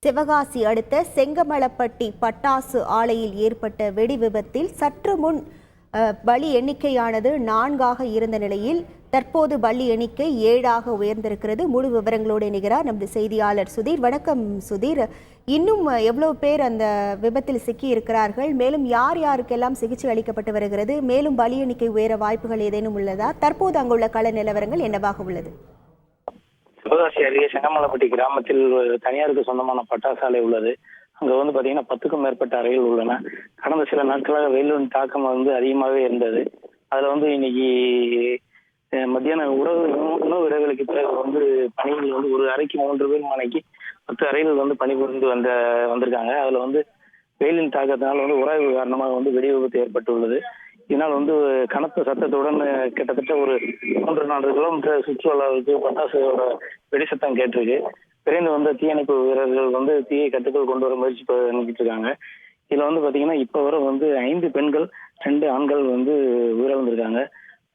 சிவகாசி அடுத்த செங்கமலப்பட்டி பட்டாசு ஆலையில் ஏற்பட்ட வெடி விபத்தில் சற்று முன் பலி எண்ணிக்கையானது 4ஆக இருந்த நிலையில் தற்போது பலி எண்ணிக்கை 7ஆக உயர்ந்திருக்கிறது. முழு விவரங்களோடு இணைகிறார் நமது செய்தியாளர் சுதீர். வணக்கம் சுதீர். இன்னும் எவ்வளவு பேர் அந்த விபத்தில் சிக்கி இருக்கிறார்கள்? மேலும் யார் யாருக்கெல்லாம் சிகிச்சை அளிக்கப்பட்டு வருகிறது? மேலும் பலி எண்ணிக்கை உயர வாய்ப்புகள் ஏதேனும் உள்ளதா? தற்போது அங்குள்ள கள நிலவரங்கள் என்னவாக உள்ளது? சிவகாசி அருகே செங்கமலப்பட்டி கிராமத்தில் தனியாருக்கு சொந்தமான பட்டாசு ஆலை உள்ளது. அங்க பாத்தீங்கன்னா 10க்கும் மேற்பட்ட அறைகள் உள்ளன. கடந்த சில நாட்களாக வெயிலின் தாக்கம் அதிகமாகவே இருந்தது. அதுல இன்னைக்கு மத்தியான உணவு இடைவெளிக்கு பிறகு பணிகள் ஒரு அறைக்கு 3 பேர் மனைக்கு 10 அறைகள் பணிபுரிந்து வந்திருக்காங்க. அதுல வெயிலின் தாக்கத்தினால் உராய்வு காரணமாக வெடி விபத்து ஏற்பட்டுள்ளது. இதனால் கனத்த சத்தத்துடன் கிட்டத்தட்ட ஒரு 3-4 கிலோமீட்டர் சுற்றுலாவுக்கு பட்டாசுயோட வெடி சத்தம் கேட்டிருக்கு. விரைந்து வந்த தீயணைப்பு வீரர்கள் தீயை கட்டுக்குள் கொண்டு வர முயற்சி பண்ணிட்டு இருக்காங்க. இதுல பாத்தீங்கன்னா இப்ப வர 5 பெண்கள் 2 ஆண்கள் உயிரிழந்திருக்காங்க.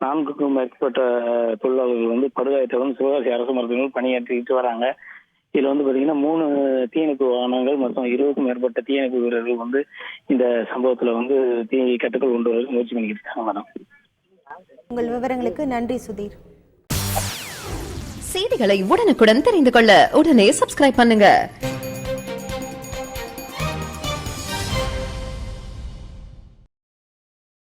4க்கும் மேற்பட்ட தொழிலாளர்கள் படுகாயத்துடன் சிவகாசி அரசு மருத்துவமனையில் பணியாற்றிட்டு வராங்க. இதுல பாத்தீங்கன்னா 3 தீயணைப்பு வாகனங்கள் மொத்தம் 20க்கும் மேற்பட்ட தீயணைப்பு வீரர்கள் இந்த சம்பவத்துல தீயை கட்டுக்குள் கொண்டு வர முயற்சி பண்ணிக்கிட்டு இருக்காங்க. மேடம், உங்கள் விவரங்களுக்கு நன்றி சுதீர். செய்திகளை உடனுக்குடன் தெரிந்து கொள்ள உடனே சப்ஸ்கிரைப் பண்ணுங்க.